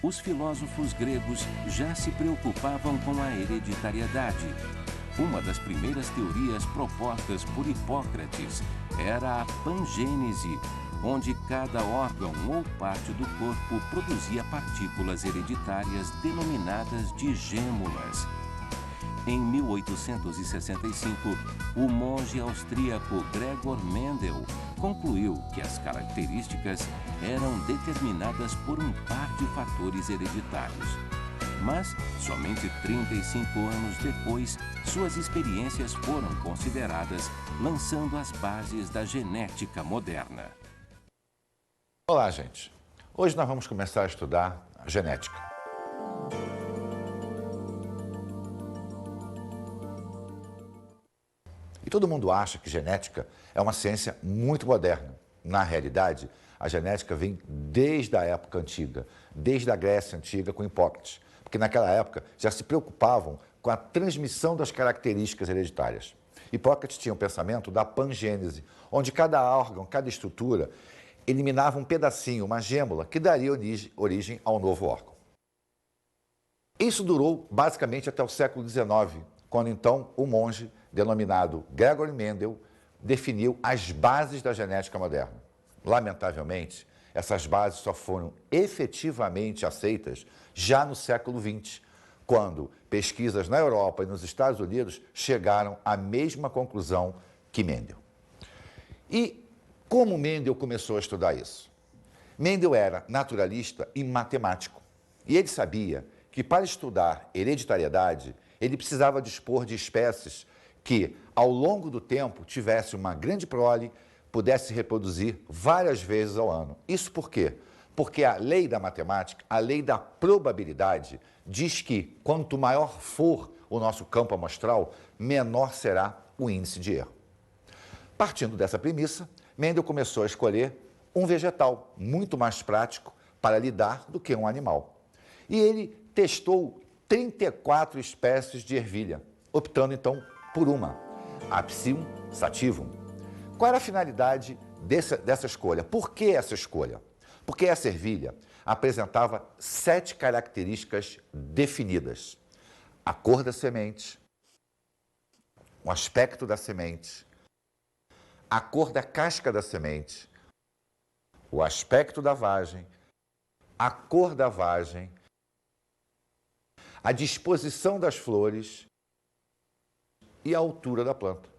os filósofos gregos já se preocupavam com a hereditariedade. Uma das primeiras teorias propostas por Hipócrates era a pangênese, onde cada órgão ou parte do corpo produzia partículas hereditárias denominadas de gêmulas. Em 1865, o monge austríaco Gregor Mendel concluiu que as características eram determinadas por um par de fatores hereditários. Mas, somente 35 anos depois, suas experiências foram consideradas, lançando as bases da genética moderna. Olá, gente. Hoje nós vamos começar a estudar a genética. E todo mundo acha que genética é uma ciência muito moderna. Na realidade, a genética vem desde a época antiga, desde a Grécia Antiga com Hipócrates, porque naquela época já se preocupavam com a transmissão das características hereditárias. Hipócrates tinha o pensamento da pangênese, onde cada órgão, cada estrutura, eliminava um pedacinho, uma gêmula, que daria origem ao novo órgão. Isso durou basicamente até o século XIX, quando então o monge, denominado Gregor Mendel, definiu as bases da genética moderna. Lamentavelmente, essas bases só foram efetivamente aceitas já no século XX, quando pesquisas na Europa e nos Estados Unidos chegaram à mesma conclusão que Mendel. E como Mendel começou a estudar isso? Mendel era naturalista e matemático, e ele sabia que para estudar hereditariedade, ele precisava dispor de espécies que, ao longo do tempo, tivesse uma grande prole, pudesse se reproduzir várias vezes ao ano. Isso por quê? Porque a lei da matemática, a lei da probabilidade, diz que quanto maior for o nosso campo amostral, menor será o índice de erro. Partindo dessa premissa, Mendel começou a escolher um vegetal muito mais prático para lidar do que um animal. E ele testou 34 espécies de ervilha, optando então por uma, a Psyllum sativum. Qual era a finalidade dessa escolha? Por que essa escolha? Porque essa ervilha apresentava 7 características definidas: a cor da semente, o aspecto da semente, a cor da casca da semente, o aspecto da vagem, a cor da vagem, a disposição das flores e a altura da planta.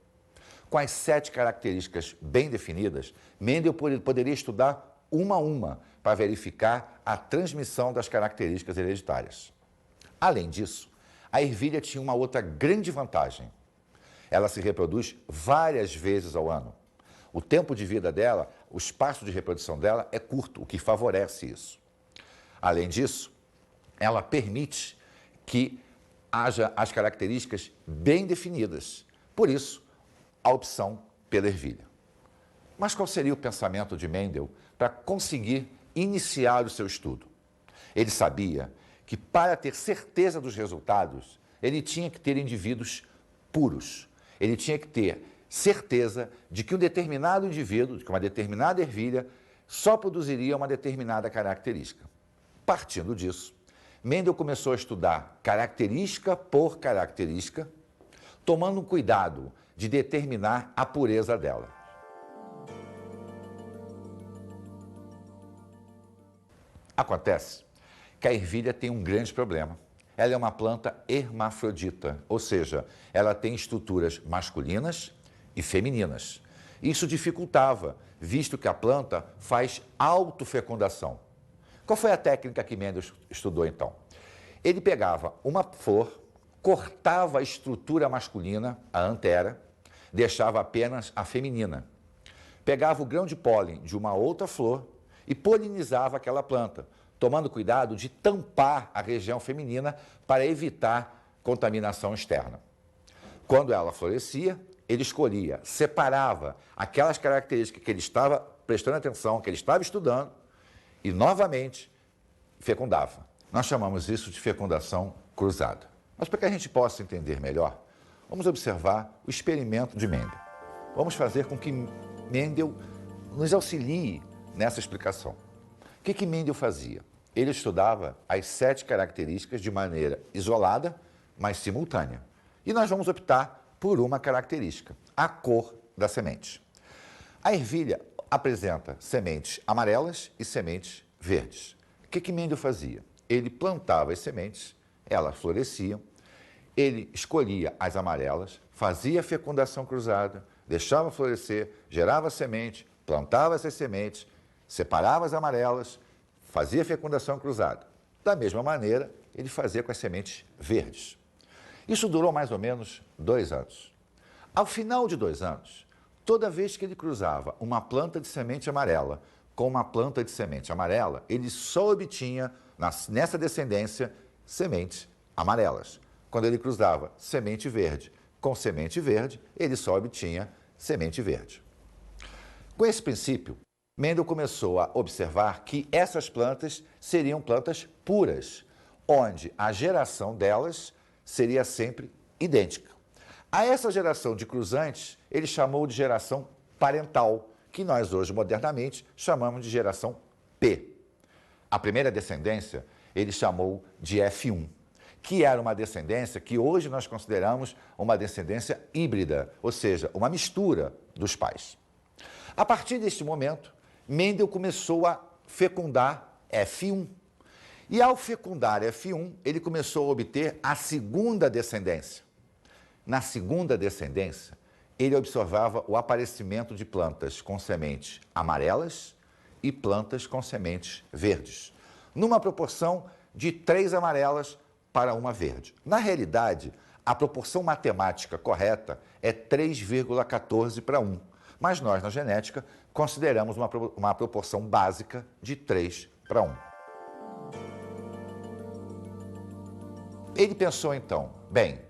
Com as 7 características bem definidas, Mendel poderia estudar uma a uma para verificar a transmissão das características hereditárias. Além disso, a ervilha tinha uma outra grande vantagem. Ela se reproduz várias vezes ao ano. O tempo de vida dela, o espaço de reprodução dela é curto, o que favorece isso. Além disso, ela permite que haja as características bem definidas. Por isso, a opção pela ervilha. Mas qual seria o pensamento de Mendel para conseguir iniciar o seu estudo? Ele sabia que para ter certeza dos resultados, ele tinha que ter indivíduos puros. Ele tinha que ter certeza de que um determinado indivíduo, de que uma determinada ervilha, só produziria uma determinada característica. Partindo disso, Mendel começou a estudar característica por característica, tomando cuidado de determinar a pureza dela. Acontece que a ervilha tem um grande problema. Ela é uma planta hermafrodita, ou seja, ela tem estruturas masculinas e femininas. Isso dificultava, visto que a planta faz autofecundação. Qual foi a técnica que Mendel estudou então? Ele pegava uma flor, cortava a estrutura masculina, a antera, deixava apenas a feminina. Pegava o grão de pólen de uma outra flor e polinizava aquela planta, tomando cuidado de tampar a região feminina para evitar contaminação externa. Quando ela florescia, ele escolhia, separava aquelas características que ele estava prestando atenção, que ele estava estudando, e novamente fecundava. Nós chamamos isso de fecundação cruzada. Mas para que a gente possa entender melhor, vamos observar o experimento de Mendel. Vamos fazer com que Mendel nos auxilie nessa explicação. O que Mendel fazia? ele estudava as 7 características de maneira isolada, mas simultânea. E nós vamos optar por uma característica, a cor da semente. A ervilha apresenta sementes amarelas e sementes verdes. O que Mendel fazia? Ele plantava as sementes, elas floresciam, ele escolhia as amarelas, fazia a fecundação cruzada, deixava florescer, gerava semente, plantava essas sementes, separava as amarelas, fazia a fecundação cruzada. Da mesma maneira, ele fazia com as sementes verdes. Isso durou mais ou menos 2 anos. Ao final de 2 anos, toda vez que ele cruzava uma planta de semente amarela com uma planta de semente amarela, ele só obtinha, nessa descendência, sementes amarelas. Quando ele cruzava semente verde com semente verde, ele só obtinha semente verde. Com esse princípio, Mendel começou a observar que essas plantas seriam plantas puras, onde a geração delas seria sempre idêntica. A essa geração de cruzantes, ele chamou de geração parental, que nós hoje, modernamente, chamamos de geração P. A primeira descendência, ele chamou de F1, que era uma descendência que hoje nós consideramos uma descendência híbrida, ou seja, uma mistura dos pais. A partir deste momento, Mendel começou a fecundar F1. E ao fecundar F1, ele começou a obter a segunda descendência. Na segunda descendência, ele observava o aparecimento de plantas com sementes amarelas e plantas com sementes verdes, numa proporção de 3 amarelas para 1 verde. Na realidade, a proporção matemática correta é 3,14 para 1, mas nós, na genética, consideramos uma proporção básica de 3 para 1. Ele pensou então, bem,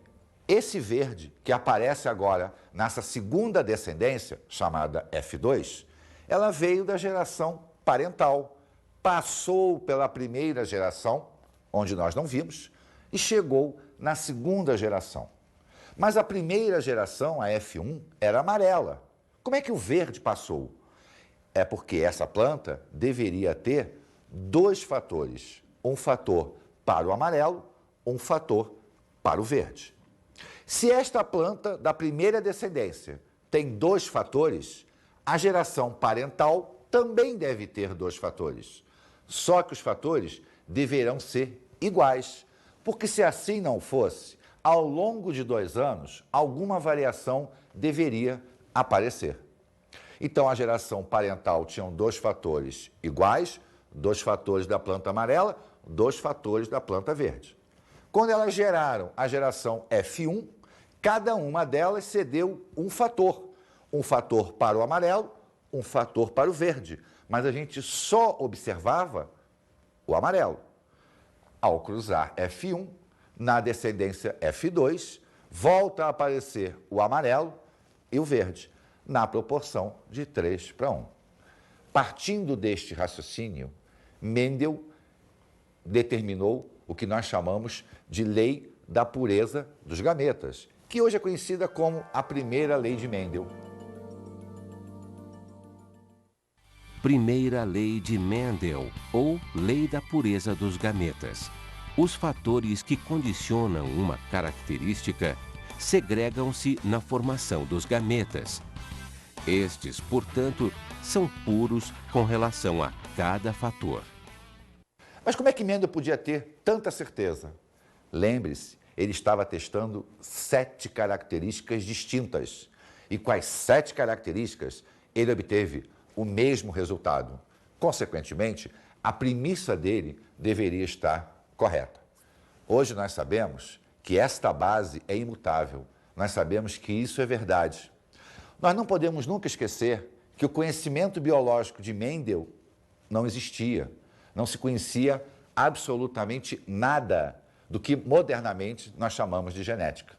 esse verde que aparece agora nessa segunda descendência, chamada F2, ela veio da geração parental, passou pela primeira geração, onde nós não vimos, e chegou na segunda geração. Mas a primeira geração, a F1, era amarela. Como é que o verde passou? É porque essa planta deveria ter 2 fatores, um fator para o amarelo, um fator para o verde. Se esta planta da primeira descendência tem 2 fatores, a geração parental também deve ter 2 fatores. Só que os fatores deverão ser iguais, porque se assim não fosse, ao longo de 2 anos, alguma variação deveria aparecer. Então, a geração parental tinha 2 fatores iguais, 2 fatores da planta amarela, 2 fatores da planta verde. Quando elas geraram a geração F1, cada uma delas cedeu um fator para o amarelo, um fator para o verde, mas a gente só observava o amarelo. Ao cruzar F1, na descendência F2, volta a aparecer o amarelo e o verde, na proporção de 3 para 1. Partindo deste raciocínio, Mendel determinou o que nós chamamos de lei da pureza dos gametas, que hoje é conhecida como a primeira lei de Mendel. Primeira lei de Mendel, ou lei da pureza dos gametas. Os fatores que condicionam uma característica segregam-se na formação dos gametas. Estes, portanto, são puros com relação a cada fator. Mas como é que Mendel podia ter tanta certeza? Lembre-se, ele estava testando 7 características distintas. E com as 7 características, ele obteve o mesmo resultado. Consequentemente, a premissa dele deveria estar correta. Hoje nós sabemos que esta base é imutável. Nós sabemos que isso é verdade. Nós não podemos nunca esquecer que o conhecimento biológico de Mendel não existia. Não se conhecia absolutamente nada do que modernamente nós chamamos de genética.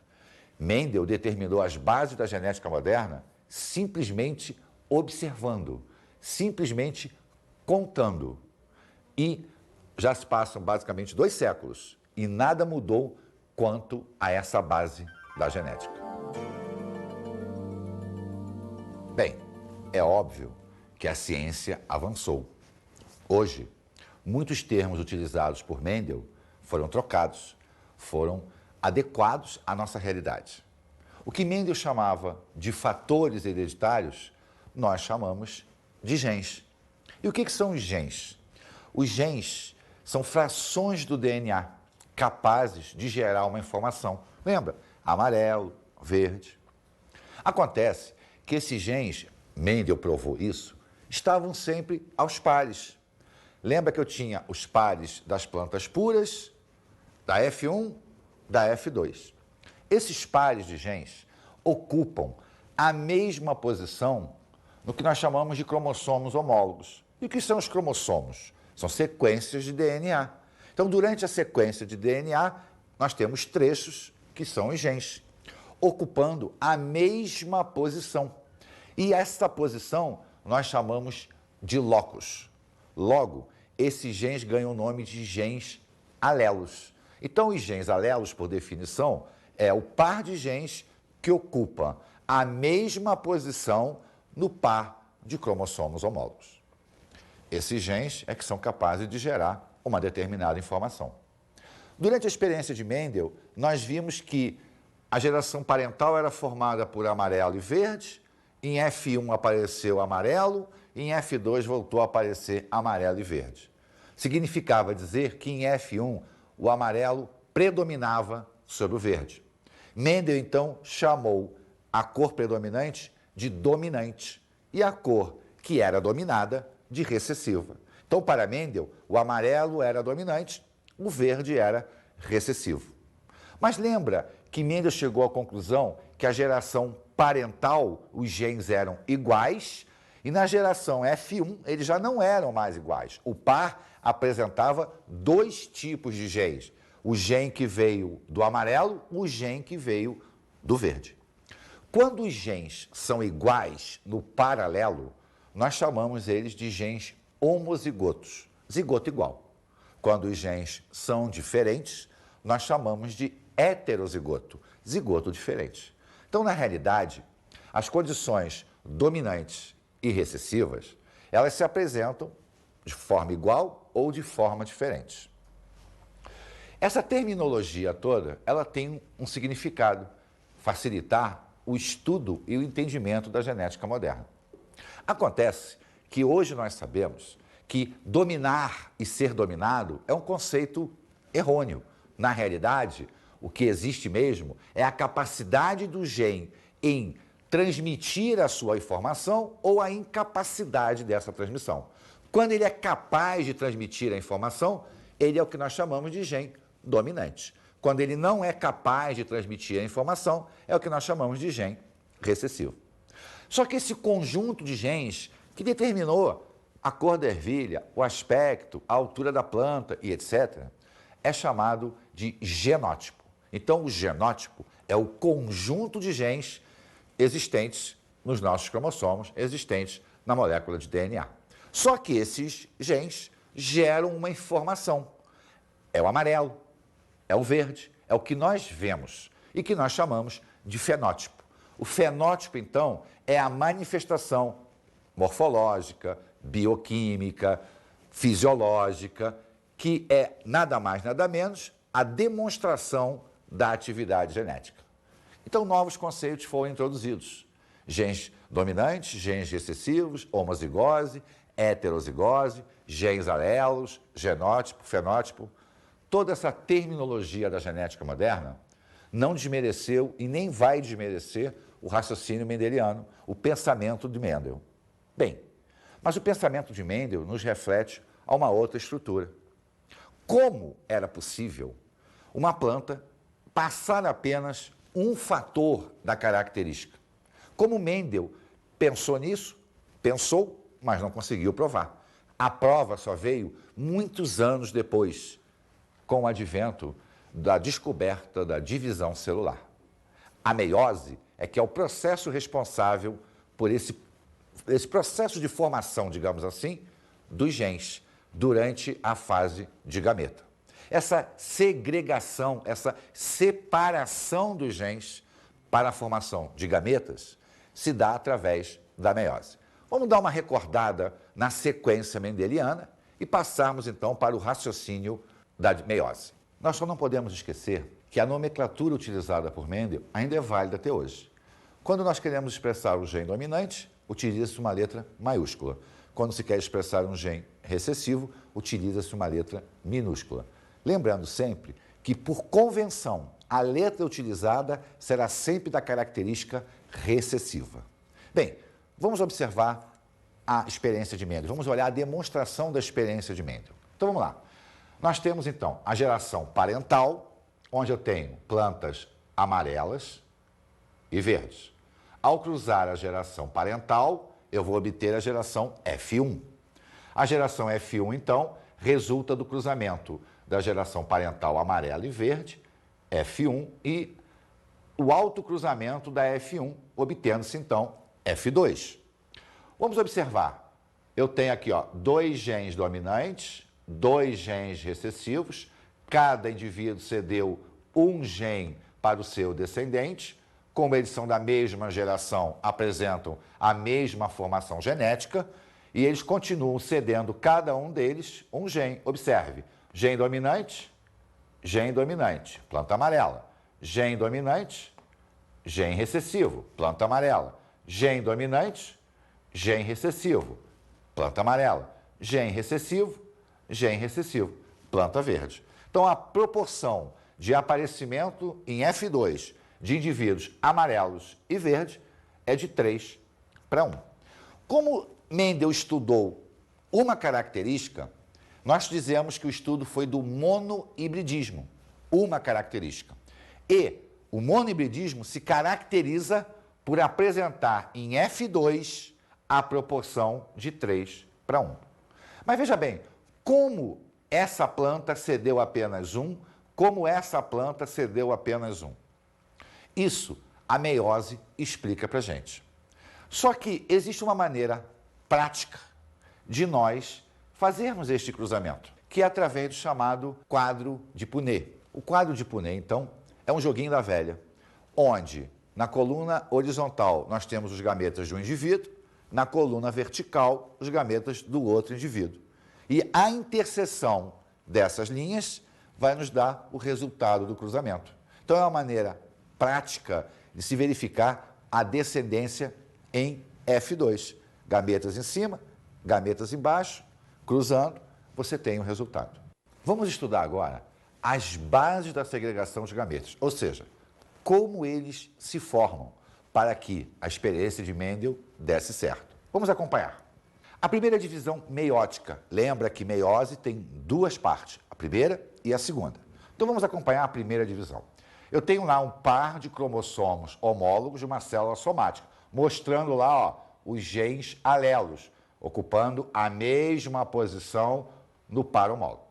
Mendel determinou as bases da genética moderna simplesmente observando, simplesmente contando. E já se passam basicamente 2 séculos e nada mudou quanto a essa base da genética. Bem, é óbvio que a ciência avançou. Hoje, muitos termos utilizados por Mendel foram trocados, foram adequados à nossa realidade. O que Mendel chamava de fatores hereditários, nós chamamos de genes. E o que são os genes? Os genes são frações do DNA capazes de gerar uma informação. Lembra? Amarelo, verde. Acontece que esses genes, Mendel provou isso, estavam sempre aos pares. Lembra que eu tinha os pares das plantas puras, da F1, da F2. Esses pares de genes ocupam a mesma posição no que nós chamamos de cromossomos homólogos. E o que são os cromossomos? São sequências de DNA. Então, durante a sequência de DNA, nós temos trechos que são os genes, ocupando a mesma posição. E essa posição nós chamamos de locus. Logo, esses genes ganham o nome de genes alelos. Então, os genes alelos, por definição, é o par de genes que ocupa a mesma posição no par de cromossomos homólogos. Esses genes é que são capazes de gerar uma determinada informação. Durante a experiência de Mendel, nós vimos que a geração parental era formada por amarelo e verde, em F1 apareceu amarelo, e em F2 voltou a aparecer amarelo e verde. Significava dizer que em F1 o amarelo predominava sobre o verde. Mendel, então, chamou a cor predominante de dominante e a cor que era dominada de recessiva. Então, para Mendel, o amarelo era dominante, o verde era recessivo. Mas lembra que Mendel chegou à conclusão que a geração parental, os genes eram iguais, e na geração F1 eles já não eram mais iguais. O par apresentava dois tipos de genes. O gene que veio do amarelo, o gene que veio do verde. Quando os genes são iguais no paralelo, nós chamamos eles de genes homozigotos, zigoto igual. Quando os genes são diferentes, nós chamamos de heterozigoto, zigoto diferente. Então, na realidade, as condições dominantes e recessivas, elas se apresentam de forma igual ou de forma diferente. Essa terminologia toda, ela tem um significado, facilitar o estudo e o entendimento da genética moderna. Acontece que hoje nós sabemos que dominar e ser dominado é um conceito errôneo. Na realidade, o que existe mesmo é a capacidade do gene em transmitir a sua informação ou a incapacidade dessa transmissão. Quando ele é capaz de transmitir a informação, ele é o que nós chamamos de gene dominante. Quando ele não é capaz de transmitir a informação, é o que nós chamamos de gene recessivo. Só que esse conjunto de genes que determinou a cor da ervilha, o aspecto, a altura da planta e etc., é chamado de genótipo. Então, o genótipo é o conjunto de genes existentes nos nossos cromossomos, existentes na molécula de DNA. Só que esses genes geram uma informação. É o amarelo, é o verde, é o que nós vemos e que nós chamamos de fenótipo. O fenótipo, então, é a manifestação morfológica, bioquímica, fisiológica, que é nada mais, nada menos a demonstração da atividade genética. Então, novos conceitos foram introduzidos. Genes dominantes, genes recessivos, homozigose, heterozigose, genes alelos, genótipo, fenótipo. Toda essa terminologia da genética moderna não desmereceu e nem vai desmerecer o raciocínio mendeliano, o pensamento de Mendel. Bem, mas o pensamento de Mendel nos reflete a uma outra estrutura. Como era possível uma planta passar apenas um fator da característica? Como Mendel pensou nisso? Pensou, mas não conseguiu provar. A prova só veio muitos anos depois, com o advento da descoberta da divisão celular. A meiose é que é o processo responsável por esse processo de formação, digamos assim, dos genes durante a fase de gameta. Essa segregação, essa separação dos genes para a formação de gametas se dá através da meiose. Vamos dar uma recordada na sequência mendeliana e passarmos então para o raciocínio da meiose. Nós só não podemos esquecer que a nomenclatura utilizada por Mendel ainda é válida até hoje. Quando nós queremos expressar o gene dominante, utiliza-se uma letra maiúscula. Quando se quer expressar um gene recessivo, utiliza-se uma letra minúscula. Lembrando sempre que, por convenção, a letra utilizada será sempre da característica recessiva. Bem, vamos observar a experiência de Mendel. Vamos olhar a demonstração da experiência de Mendel. Então, vamos lá. Nós temos, então, a geração parental, onde eu tenho plantas amarelas e verdes. Ao cruzar a geração parental, eu vou obter a geração F1. A geração F1, então, resulta do cruzamento da geração parental amarela e verde, F1, e o autocruzamento da F1, obtendo-se, então, F2. Vamos observar. Eu tenho aqui, ó, 2 genes dominantes, 2 genes recessivos, cada indivíduo cedeu um gene para o seu descendente, como eles são da mesma geração, apresentam a mesma formação genética, e eles continuam cedendo, cada um deles, um gene. Observe, gene dominante, planta amarela. Gene dominante, gene recessivo, planta amarela. Gene dominante, gene recessivo, planta amarela. Gene recessivo, planta verde. Então, a proporção de aparecimento em F2 de indivíduos amarelos e verdes é de 3:1. Como Mendel estudou uma característica, nós dizemos que o estudo foi do monohibridismo, uma característica. E o monohibridismo se caracteriza por apresentar em F2 a proporção de 3:1. Mas veja bem, como essa planta cedeu apenas um, como essa planta cedeu apenas um. Isso a meiose explica para a gente. Só que existe uma maneira prática de nós fazermos este cruzamento, que é através do chamado quadro de Punnett. O quadro de Punnett, então, é um joguinho da velha, onde na coluna horizontal nós temos os gametas de um indivíduo, na coluna vertical os gametas do outro indivíduo. E a interseção dessas linhas vai nos dar o resultado do cruzamento. Então é uma maneira prática de se verificar a descendência em F2. Gametas em cima, gametas embaixo, cruzando, você tem o resultado. Vamos estudar agora as bases da segregação de gametas, ou seja, como eles se formam para que a experiência de Mendel desse certo. Vamos acompanhar. A primeira divisão meiótica. Lembra que meiose tem 2 partes, a primeira e a segunda. Então vamos acompanhar a primeira divisão. Eu tenho lá um par de cromossomos homólogos de uma célula somática, mostrando lá, ó, os genes alelos, ocupando a mesma posição no par homólogo.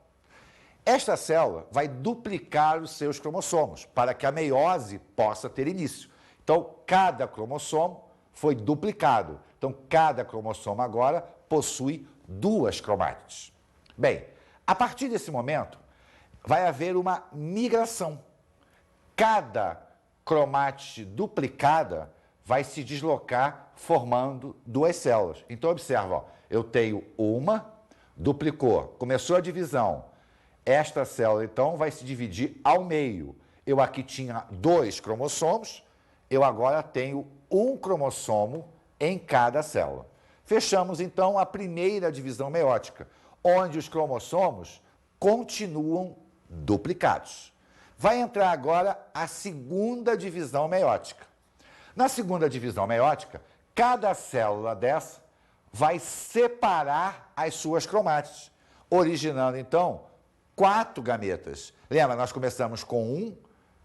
Esta célula vai duplicar os seus cromossomos para que a meiose possa ter início. Então, cada cromossomo foi duplicado. Então, cada cromossomo agora possui 2 cromátides. Bem, a partir desse momento, vai haver uma migração. Cada cromátide duplicada vai se deslocar formando 2 células. Então, observa, ó, eu tenho uma, duplicou, começou a divisão. Esta célula, então, vai se dividir ao meio. Eu aqui tinha 2 cromossomos, eu agora tenho um cromossomo em cada célula. Fechamos, então, a primeira divisão meiótica, onde os cromossomos continuam duplicados. Vai entrar agora a segunda divisão meiótica. Na segunda divisão meiótica, cada célula dessa vai separar as suas cromátides, originando, então, 4 gametas. Lembra, nós começamos com 1,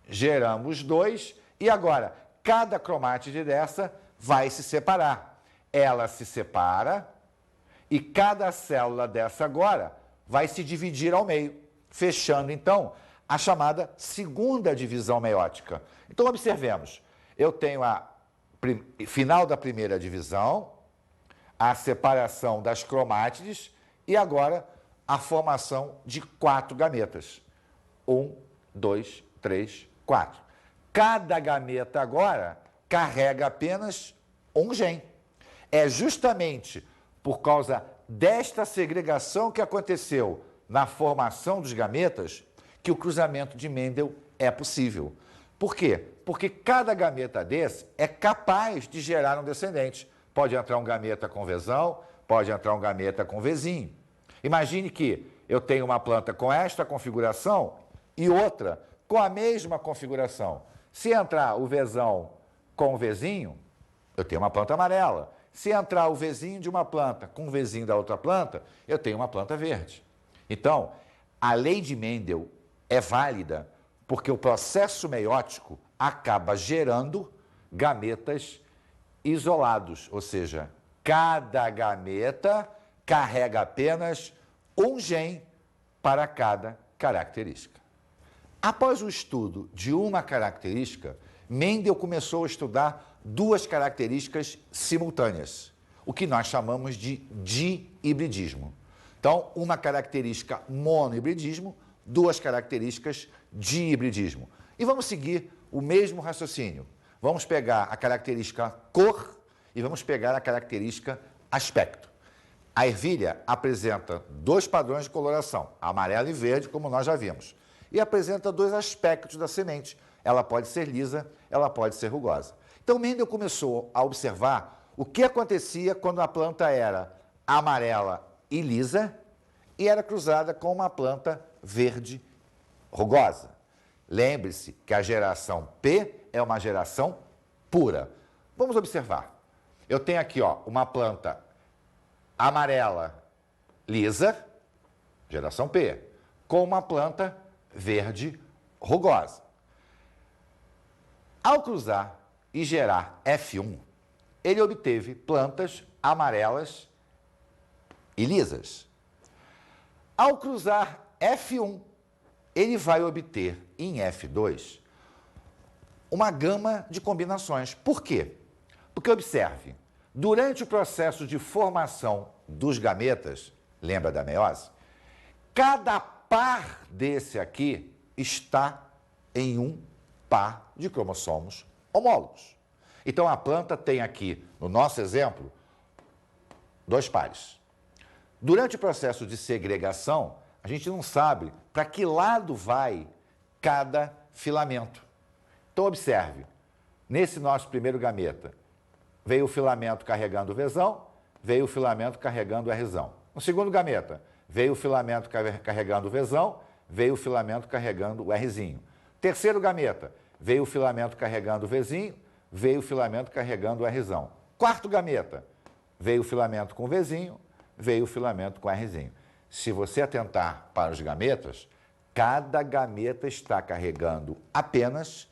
geramos 2, e agora, cada cromátide dessa vai se separar. Ela se separa e cada célula dessa agora vai se dividir ao meio, fechando, então, a chamada segunda divisão meiótica. Então, observemos. Eu tenho a final da primeira divisão, a separação das cromátides e agora a formação de 4 gametas. 1, 2, 3, 4. Cada gameta agora carrega apenas um gene. É justamente por causa desta segregação que aconteceu na formação dos gametas que o cruzamento de Mendel é possível. Por quê? Porque cada gameta desse é capaz de gerar um descendente. Pode entrar um gameta com Vzão, pode entrar um gameta com Vzinho. Imagine que eu tenho uma planta com esta configuração e outra com a mesma configuração. Se entrar o Vzão com o Vzinho, eu tenho uma planta amarela. Se entrar o Vzinho de uma planta com o Vzinho da outra planta, eu tenho uma planta verde. Então, a lei de Mendel é válida porque o processo meiótico acaba gerando gametas isolados, ou seja, cada gameta carrega apenas um gene para cada característica. Após o estudo de uma característica, Mendel começou a estudar duas características simultâneas, o que nós chamamos de dihibridismo. Então, uma característica monohibridismo, duas características dihibridismo. E vamos seguir o mesmo raciocínio. Vamos pegar a característica cor e vamos pegar a característica aspecto. A ervilha apresenta dois padrões de coloração, amarelo e verde, como nós já vimos, e apresenta dois aspectos da semente. Ela pode ser lisa, ela pode ser rugosa. Então, Mendel começou a observar o que acontecia quando a planta era amarela e lisa e era cruzada com uma planta verde rugosa. Lembre-se que a geração P é uma geração pura. Vamos observar. Eu tenho aqui uma planta amarela lisa, geração P, com uma planta verde rugosa. Ao cruzar e gerar F1, ele obteve plantas amarelas e lisas. Ao cruzar F1, ele vai obter em F2 uma gama de combinações. Por quê? Porque, observe, durante o processo de formação dos gametas, lembra da meiose? Cada par desse aqui está em um par de cromossomos homólogos. Então, a planta tem aqui, no nosso exemplo, dois pares. Durante o processo de segregação, a gente não sabe para que lado vai cada filamento. Então, observe, nesse nosso primeiro gameta, veio o filamento carregando o Vzão, veio o filamento carregando o Rzão. No segundo gameta, veio o filamento carregando o Vzão, veio o filamento carregando o Rzinho. Terceiro gameta, veio o filamento carregando o Vzinho, veio o filamento carregando o Rzão. Quarto gameta, veio o filamento com o Vzinho, veio o filamento com o Rzinho. Se você atentar para os gametas, cada gameta está carregando apenas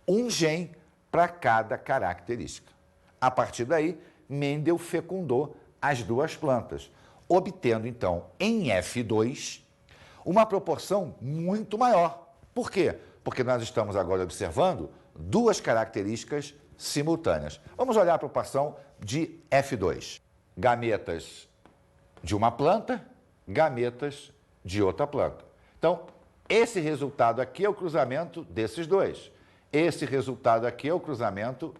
um gene para cada característica. A partir daí, Mendel fecundou as duas plantas, obtendo então em F2 uma proporção muito maior. Por quê? Porque nós estamos agora observando duas características simultâneas. Vamos olhar a proporção de F2. Gametas de uma planta, gametas de outra planta. Então, esse resultado aqui é o cruzamento desses dois. Esse resultado aqui é o cruzamento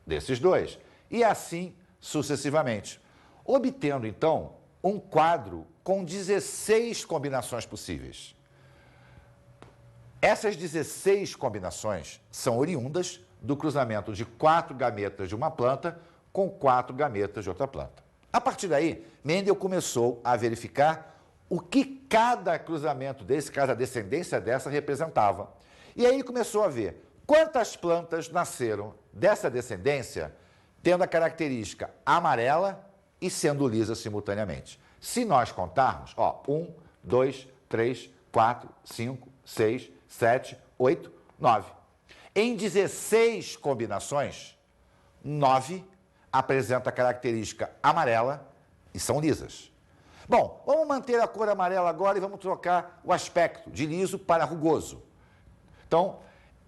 desses dois. E assim sucessivamente. Obtendo, então, um quadro com 16 combinações possíveis. Essas 16 combinações são oriundas do cruzamento de 4 gametas de uma planta com 4 gametas de outra planta. A partir daí, Mendel começou a verificar o que cada cruzamento desse, cada descendência dessa representava. E aí ele começou a ver quantas plantas nasceram dessa descendência tendo a característica amarela e sendo lisa simultaneamente. Se nós contarmos, 1, 2, 3, 4, 5, 6, 7, 8, 9. Em 16 combinações, 9 apresentam a característica amarela e são lisas. Bom, vamos manter a cor amarela agora e vamos trocar o aspecto de liso para rugoso. Então,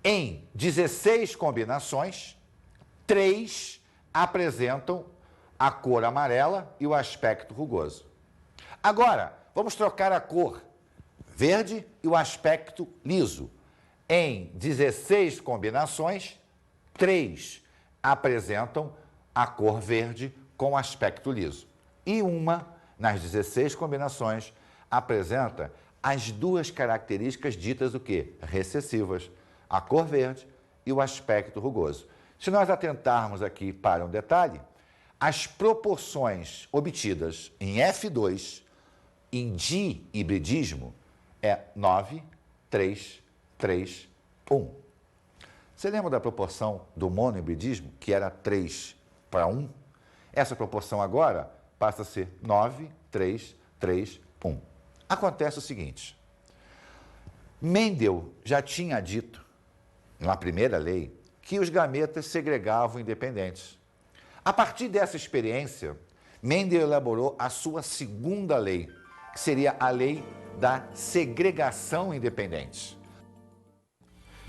em 16 combinações, 3 apresentam a cor amarela e o aspecto rugoso. Agora, vamos trocar a cor verde e o aspecto liso. Em 16 combinações, 3 apresentam a cor verde com aspecto liso. E uma nas 16 combinações, apresenta as duas características ditas o quê? Recessivas, a cor verde e o aspecto rugoso. Se nós atentarmos aqui para um detalhe, as proporções obtidas em F2, em dihibridismo, é 9, 3, 3, 1. Você lembra da proporção do monohibridismo, que era 3 para 1? Essa proporção agora passa a ser 9, 3, 3, 1. Acontece o seguinte, Mendel já tinha dito, na primeira lei, que os gametas segregavam independentes. A partir dessa experiência, Mendel elaborou a sua segunda lei, que seria a lei da segregação independente.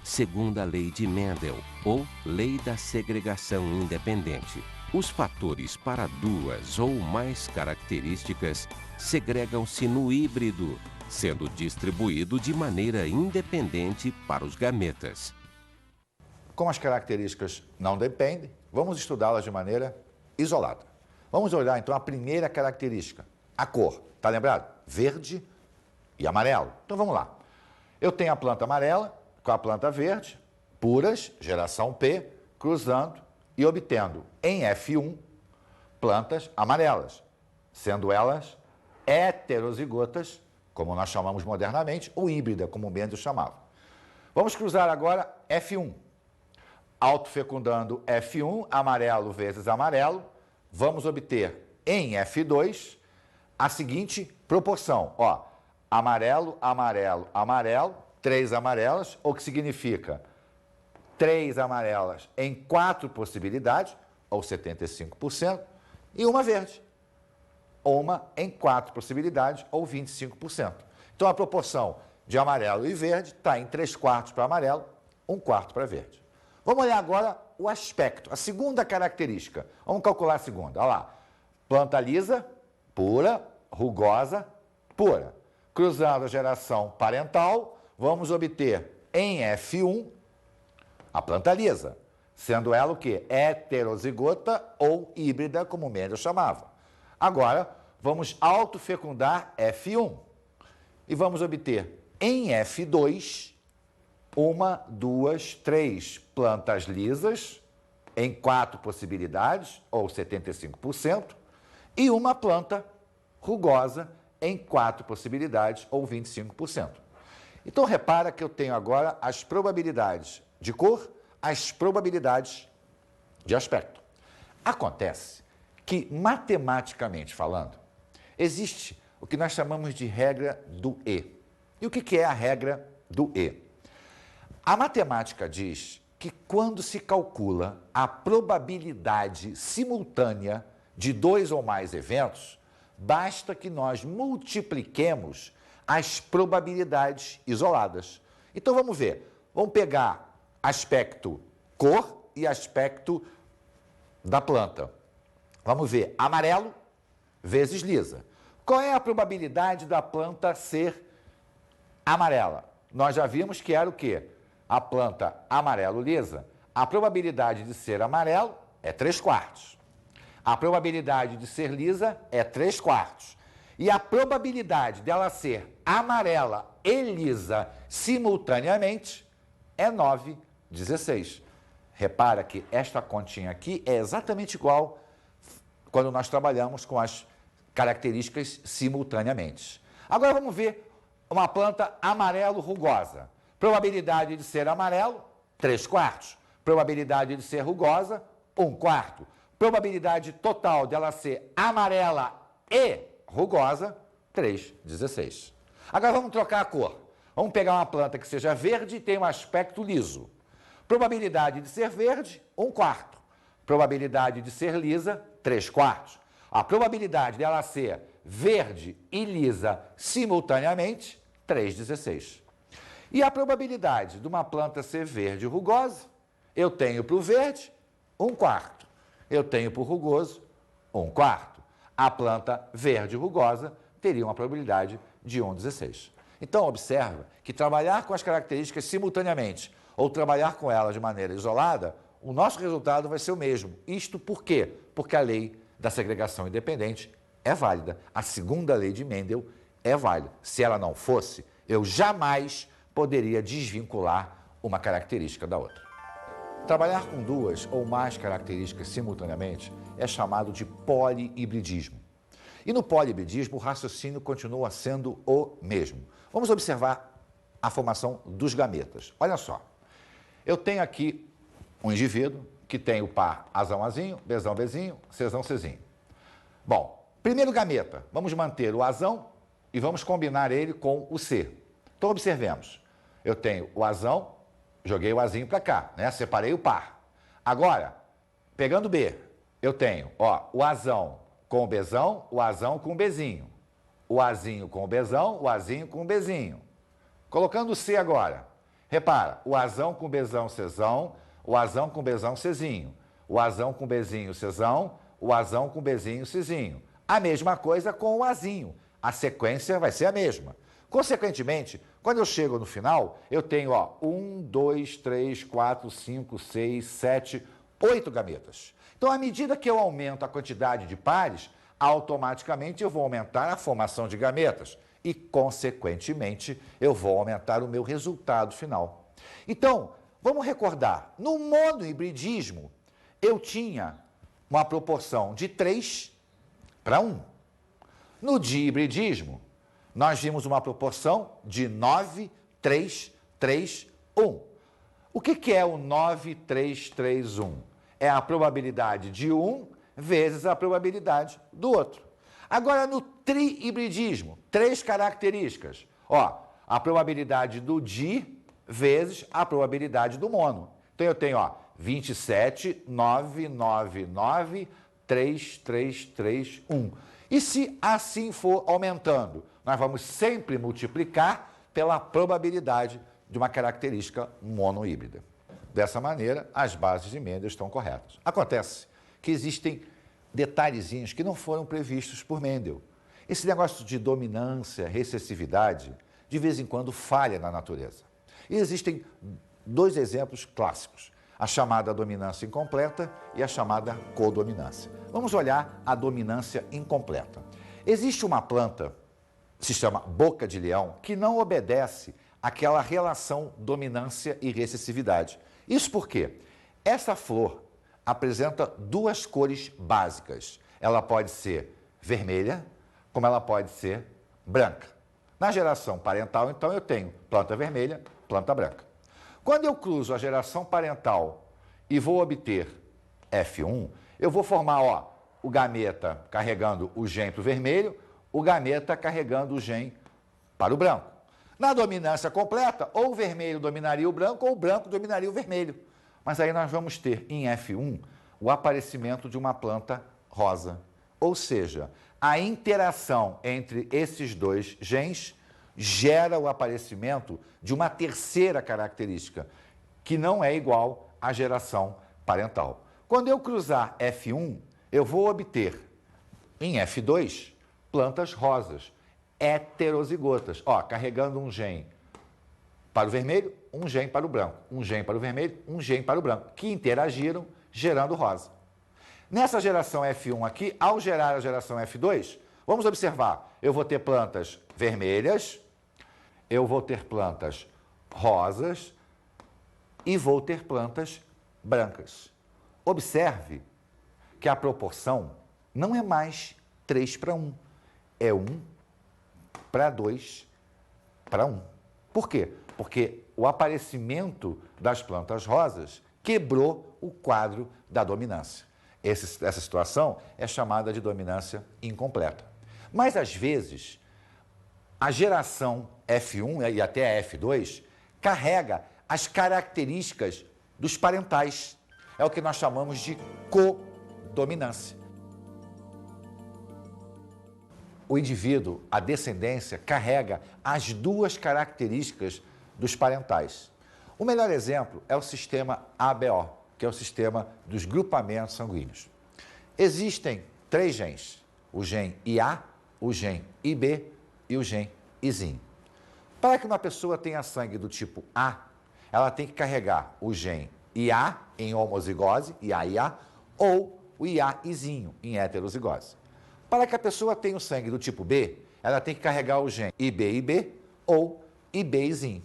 Segunda lei de Mendel, ou lei da segregação independente. Os fatores para duas ou mais características segregam-se no híbrido, sendo distribuído de maneira independente para os gametas. Como as características não dependem, vamos estudá-las de maneira isolada. Vamos olhar então a primeira característica, a cor. Está lembrado? Verde e amarelo. Então vamos lá. Eu tenho a planta amarela com a planta verde, puras, geração P, cruzando e obtendo em F1 plantas amarelas, sendo elas heterozigotas, como nós chamamos modernamente, ou híbrida, como o Mendel chamava. Vamos cruzar agora F1. Autofecundando F1, amarelo vezes amarelo, vamos obter em F2 a seguinte proporção. Ó, amarelo, amarelo, amarelo, 3 amarelas, o que significa 3 amarelas em 4 possibilidades, ou 75%, e uma verde. Uma em 4 possibilidades, ou 25%. Então, a proporção de amarelo e verde está em 3/4 para amarelo, 1/4 para verde. Vamos olhar agora o aspecto, a segunda característica. Vamos calcular a segunda. Olha lá. Planta lisa, pura, rugosa, pura. Cruzando a geração parental, vamos obter em F1 a planta lisa, sendo ela o quê? Heterozigota ou híbrida, como o Mendel chamava. Agora, vamos autofecundar F1 e vamos obter em F2 1, 2, 3 plantas lisas em 4 possibilidades, ou 75%, e uma planta rugosa em 4 possibilidades, ou 25%. Então, repara que eu tenho agora as probabilidades de cor, as probabilidades de aspecto. Acontece que, matematicamente falando, existe o que nós chamamos de regra do E. E o que é a regra do E? A matemática diz que quando se calcula a probabilidade simultânea de 2 ou mais eventos, basta que nós multipliquemos as probabilidades isoladas. Então vamos ver, vamos pegar aspecto cor e aspecto da planta. Vamos ver amarelo vezes lisa. Qual é a probabilidade da planta ser amarela? Nós já vimos que era o quê? A planta amarelo lisa, a probabilidade de ser amarelo é 3/4. A probabilidade de ser lisa é 3/4. E a probabilidade dela ser amarela e lisa simultaneamente é 9/16. Repara que esta continha aqui é exatamente igual quando nós trabalhamos com as características simultaneamente. Agora vamos ver uma planta amarelo rugosa. Probabilidade de ser amarelo, 3/4. Probabilidade de ser rugosa, 1/4. Probabilidade total dela ser amarela e rugosa, 3/16. Agora vamos trocar a cor. Vamos pegar uma planta que seja verde e tenha um aspecto liso. Probabilidade de ser verde, 1/4. Probabilidade de ser lisa, 3/4. A probabilidade dela ser verde e lisa simultaneamente, 3/16. E a probabilidade de uma planta ser verde e rugosa, eu tenho para o verde, 1/4. Eu tenho para o rugoso, 1/4. A planta verde e rugosa teria uma probabilidade de 1/16. Então, observa que trabalhar com as características simultaneamente ou trabalhar com elas de maneira isolada, o nosso resultado vai ser o mesmo. Isto por quê? Porque a lei da segregação independente é válida. A segunda lei de Mendel é válida. Se ela não fosse, eu jamais poderia desvincular uma característica da outra. Trabalhar com duas ou mais características simultaneamente é chamado de polihibridismo. E no polihibridismo, o raciocínio continua sendo o mesmo. Vamos observar a formação dos gametas. Olha só, eu tenho aqui um indivíduo que tem o par Azão, Azinho, Bzão, Bzinho, Czão, Czinho. Bom, primeiro gameta, vamos manter o Azão e vamos combinar ele com o C. Então, observemos. Eu tenho o Azão, joguei o Azinho para cá, né? Separei o par. Agora, pegando B, eu tenho, ó, o Azão com o Bzão, o Azão com o Bzinho. O Azinho com o Bzão, o Azinho com o Bzinho. Colocando o C agora, repara, o Azão com o Bzão, Czão, o Azão com o Bzão, Czinho. O Azão com o Bzinho, Czão, o Azão com o Bzinho, Czinho. A mesma coisa com o Azinho. A sequência vai ser a mesma. Consequentemente, quando eu chego no final, eu tenho, ó, 1, 2, 3, 4, 5, 6, 7, 8 gametas. Então, à medida que eu aumento a quantidade de pares, automaticamente eu vou aumentar a formação de gametas e, consequentemente, eu vou aumentar o meu resultado final. Então, vamos recordar, no monohibridismo, eu tinha uma proporção de 3 para 1. No dihibridismo, nós vimos uma proporção de 9, 3, 3, 1. O que é o 9, 3, 3, 1? É a probabilidade de um vezes a probabilidade do outro. Agora, no trihibridismo, 3 características. Ó, a probabilidade do di vezes a probabilidade do mono. Então, eu tenho, ó, 27, 9, 9, 9, 3, 3, 3, 1. E se assim for aumentando, nós vamos sempre multiplicar pela probabilidade de uma característica monohíbrida. Dessa maneira, as bases de Mendel estão corretas. Acontece que existem detalhezinhos que não foram previstos por Mendel. Esse negócio de dominância, recessividade, de vez em quando falha na natureza. E existem 2 exemplos clássicos, a chamada dominância incompleta e a chamada codominância. Vamos olhar a dominância incompleta. Existe uma planta, se chama boca de leão, que não obedece àquela relação dominância e recessividade. Isso porque essa flor apresenta 2 cores básicas. Ela pode ser vermelha, como ela pode ser branca. Na geração parental, então, eu tenho planta vermelha, planta branca. Quando eu cruzo a geração parental e vou obter F1, eu vou formar, ó, o gameta carregando o gen para o vermelho, o gameta carregando o gen para o branco. Na dominância completa, ou o vermelho dominaria o branco, ou o branco dominaria o vermelho. Mas aí nós vamos ter em F1 o aparecimento de uma planta rosa. Ou seja, a interação entre esses 2 gens gera o aparecimento de uma terceira característica, que não é igual à geração parental. Quando eu cruzar F1, eu vou obter em F2 plantas rosas, heterozigotas, ó, carregando um gen para o vermelho, um gen para o branco, um gen para o vermelho, um gen para o branco, que interagiram gerando rosa. Nessa geração F1 aqui, ao gerar a geração F2, vamos observar, eu vou ter plantas vermelhas, eu vou ter plantas rosas e vou ter plantas brancas. Observe que a proporção não é mais 3 para 1, é 1 para 2 para 1. Por quê? Porque o aparecimento das plantas rosas quebrou o quadro da dominância. Essa situação é chamada de dominância incompleta. Mas, às vezes, a geração F1 e até a F2 carrega as características dos parentais. É o que nós chamamos de codominância. O indivíduo, a descendência, carrega as 2 características dos parentais. O melhor exemplo é o sistema ABO, que é o sistema dos grupamentos sanguíneos. Existem 3 gens, o gen IA, o gen IB e o gen Izinho. Para que uma pessoa tenha sangue do tipo A, ela tem que carregar o gen IA em homozigose, IA-IA, ou o IA-Izinho em heterozigose. Para que a pessoa tenha o sangue do tipo B, ela tem que carregar o gene IB ou IB-IZIN.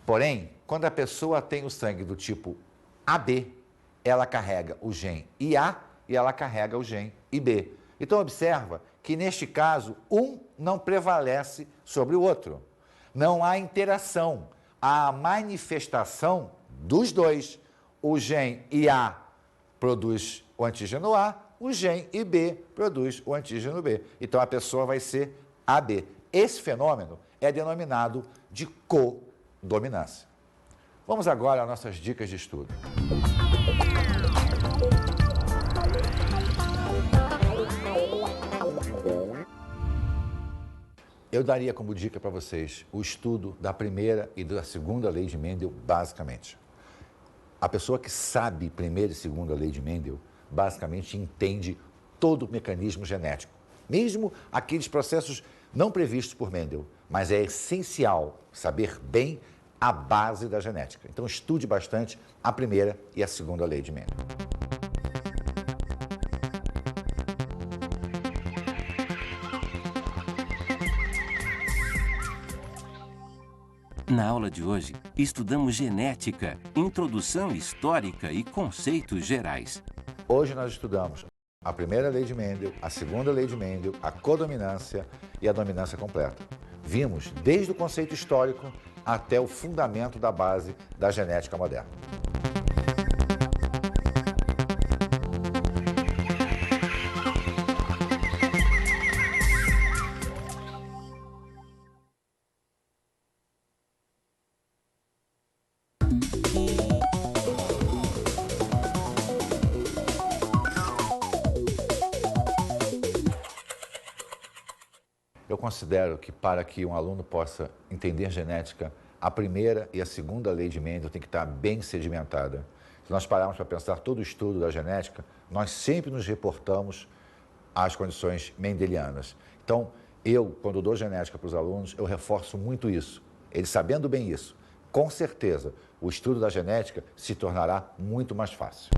Porém, quando a pessoa tem o sangue do tipo AB, ela carrega o gene IA e ela carrega o gene IB. Então, observa que, neste caso, um não prevalece sobre o outro. Não há interação, há a manifestação dos dois. O gene IA produz o antígeno A, o gene IB produz o antígeno B. Então, a pessoa vai ser AB. Esse fenômeno é denominado de codominância. Vamos agora às nossas dicas de estudo. Eu daria como dica para vocês o estudo da primeira e da segunda lei de Mendel, basicamente. A pessoa que sabe primeira e segunda lei de Mendel, basicamente entende todo o mecanismo genético, mesmo aqueles processos não previstos por Mendel, mas é essencial saber bem a base da genética. Então, estude bastante a primeira e a segunda lei de Mendel. Na aula de hoje, estudamos genética, introdução histórica e conceitos gerais. Hoje nós estudamos a primeira lei de Mendel, a segunda lei de Mendel, a codominância e a dominância completa. Vimos desde o conceito histórico até o fundamento da base da genética moderna. Eu considero que para que um aluno possa entender genética, a primeira e a segunda lei de Mendel tem que estar bem sedimentada. Se nós pararmos para pensar todo o estudo da genética, nós sempre nos reportamos às condições mendelianas. Então, quando dou genética para os alunos, eu reforço muito isso. Eles sabendo bem isso, com certeza, o estudo da genética se tornará muito mais fácil.